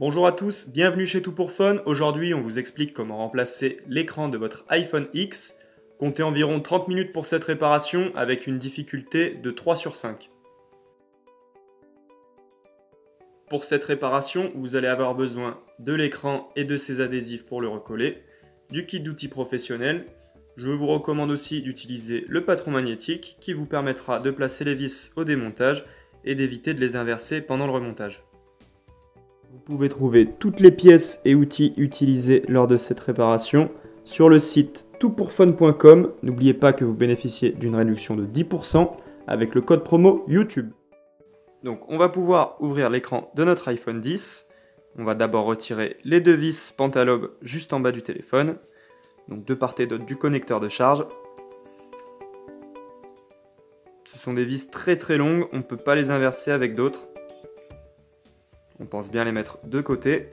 Bonjour à tous, bienvenue chez Tout pour Fun. Aujourd'hui, on vous explique comment remplacer l'écran de votre iPhone X. Comptez environ 30 minutes pour cette réparation avec une difficulté de 3 sur 5. Pour cette réparation, vous allez avoir besoin de l'écran et de ses adhésifs pour le recoller, du kit d'outils professionnel. Je vous recommande aussi d'utiliser le patron magnétique qui vous permettra de placer les vis au démontage et d'éviter de les inverser pendant le remontage. Vous pouvez trouver toutes les pièces et outils utilisés lors de cette réparation sur le site toutpourfun.com. N'oubliez pas que vous bénéficiez d'une réduction de 10% avec le code promo YouTube. Donc on va pouvoir ouvrir l'écran de notre iPhone X. On va d'abord retirer les deux vis Pentalobe juste en bas du téléphone. Donc de part et d'autre du connecteur de charge. Ce sont des vis très longues, on ne peut pas les inverser avec d'autres. On pense bien les mettre de côté.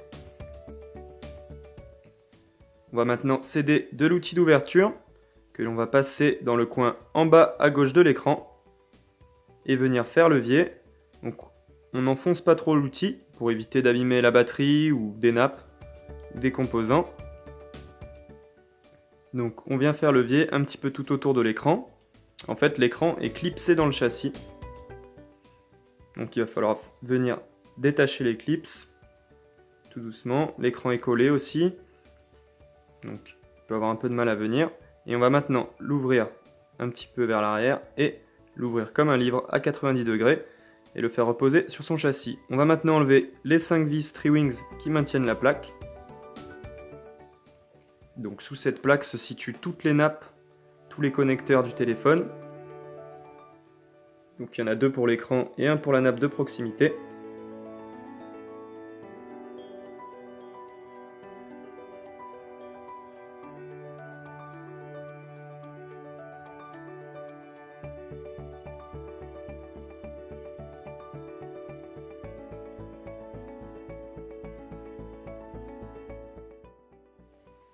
On va maintenant s'aider de l'outil d'ouverture que l'on va passer dans le coin en bas à gauche de l'écran et venir faire levier. Donc on n'enfonce pas trop l'outil pour éviter d'abîmer la batterie ou des nappes ou des composants. Donc on vient faire levier un petit peu tout autour de l'écran. En fait l'écran est clipsé dans le châssis. Donc il va falloir venir détacher les clips tout doucement. L'écran est collé aussi. Donc il peut avoir un peu de mal à venir. Et on va maintenant l'ouvrir un petit peu vers l'arrière et l'ouvrir comme un livre à 90 degrés et le faire reposer sur son châssis. On va maintenant enlever les 5 vis Tri-Wings qui maintiennent la plaque. Donc sous cette plaque se situent toutes les nappes, tous les connecteurs du téléphone. Donc il y en a 2 pour l'écran et 1 pour la nappe de proximité.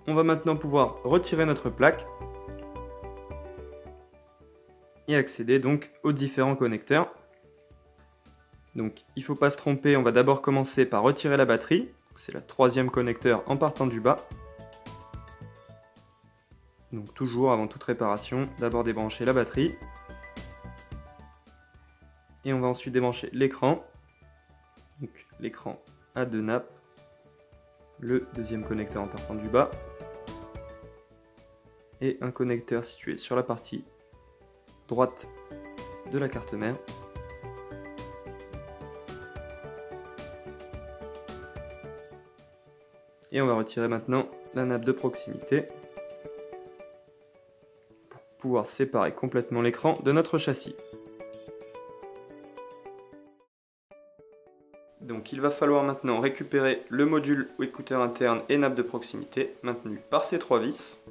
On va maintenant pouvoir retirer notre plaque et accéder donc aux différents connecteurs. Donc il ne faut pas se tromper, on va d'abord commencer par retirer la batterie. C'est le 3e connecteur en partant du bas. Donc toujours avant toute réparation, d'abord débrancher la batterie. Et on va ensuite débrancher l'écran. Donc l'écran a 2 nappes. Le 2e connecteur en partant du bas. Et un connecteur situé sur la partie droite de la carte mère. Et on va retirer maintenant la nappe de proximité pour pouvoir séparer complètement l'écran de notre châssis. Donc il va falloir maintenant récupérer le module ou écouteur interne et nappe de proximité maintenu par ces 3 vis.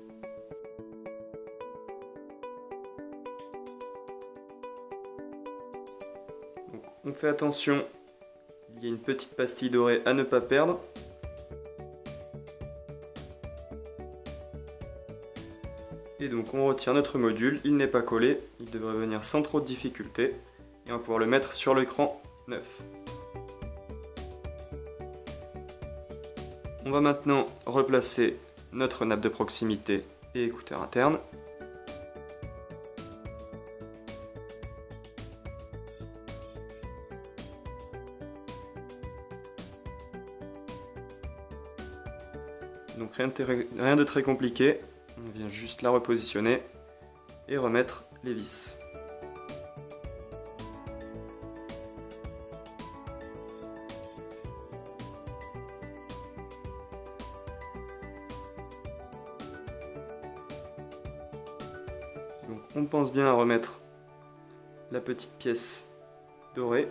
Donc, on fait attention, il y a une petite pastille dorée à ne pas perdre. Et donc on retire notre module, il n'est pas collé, il devrait venir sans trop de difficulté. Et on va pouvoir le mettre sur l'écran neuf. On va maintenant replacer notre nappe de proximité et écouteur interne. Donc rien de très compliqué, on vient juste la repositionner et remettre les vis. Donc on pense bien à remettre la petite pièce dorée.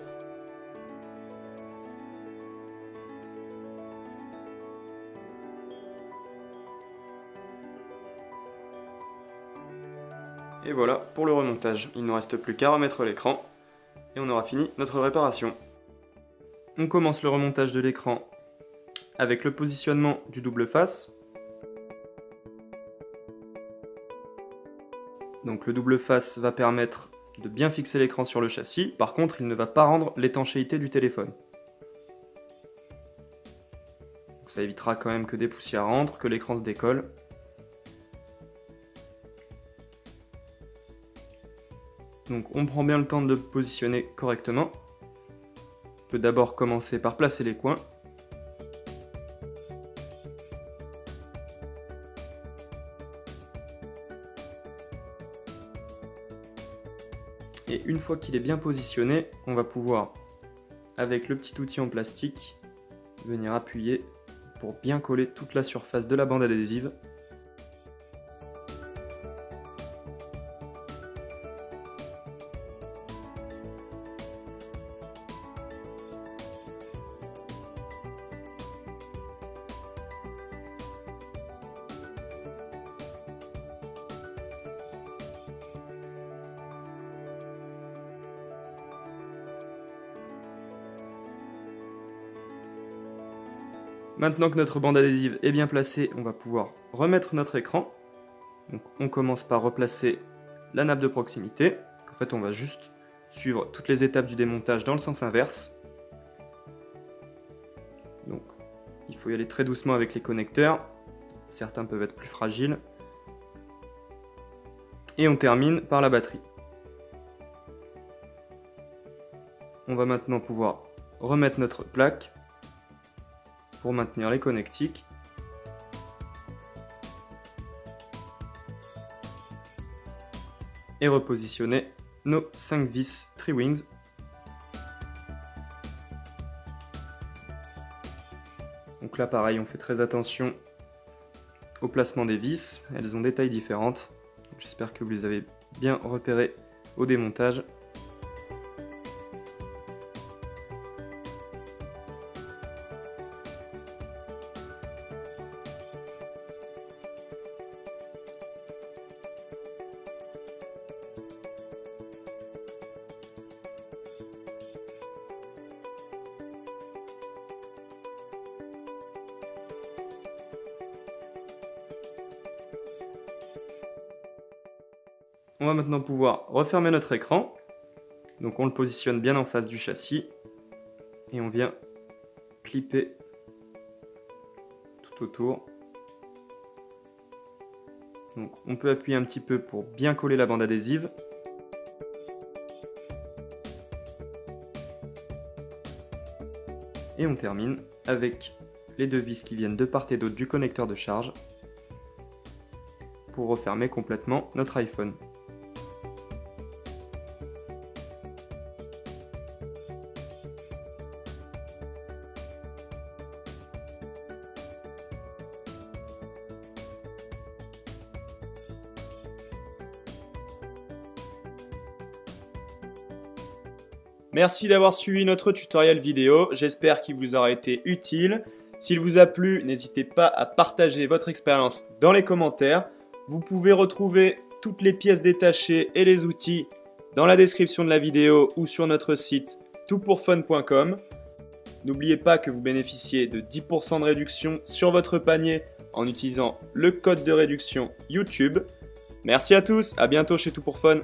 Et voilà pour le remontage. Il ne nous reste plus qu'à remettre l'écran et on aura fini notre réparation. On commence le remontage de l'écran avec le positionnement du double face. Donc le double face va permettre de bien fixer l'écran sur le châssis. Par contre, il ne va pas rendre l'étanchéité du téléphone. Ça évitera quand même que des poussières rentrent, que l'écran se décolle. Donc on prend bien le temps de le positionner correctement. On peut d'abord commencer par placer les coins. Et une fois qu'il est bien positionné, on va pouvoir, avec le petit outil en plastique, venir appuyer pour bien coller toute la surface de la bande adhésive. Maintenant que notre bande adhésive est bien placée, on va pouvoir remettre notre écran. Donc on commence par replacer la nappe de proximité. En fait, on va juste suivre toutes les étapes du démontage dans le sens inverse. Donc il faut y aller très doucement avec les connecteurs. Certains peuvent être plus fragiles. Et on termine par la batterie. On va maintenant pouvoir remettre notre plaque pour maintenir les connectiques. Et repositionner nos 5 vis Triwings. Donc là pareil, on fait très attention au placement des vis, elles ont des tailles différentes. J'espère que vous les avez bien repérées au démontage. On va maintenant pouvoir refermer notre écran. Donc on le positionne bien en face du châssis. Et on vient clipper tout autour. Donc on peut appuyer un petit peu pour bien coller la bande adhésive. Et on termine avec les 2 vis qui viennent de part et d'autre du connecteur de charge pour refermer complètement notre iPhone. Merci d'avoir suivi notre tutoriel vidéo, j'espère qu'il vous aura été utile. S'il vous a plu, n'hésitez pas à partager votre expérience dans les commentaires. Vous pouvez retrouver toutes les pièces détachées et les outils dans la description de la vidéo ou sur notre site toutpourfun.com. N'oubliez pas que vous bénéficiez de 10% de réduction sur votre panier en utilisant le code de réduction YouTube. Merci à tous, à bientôt chez Tout pour Fun.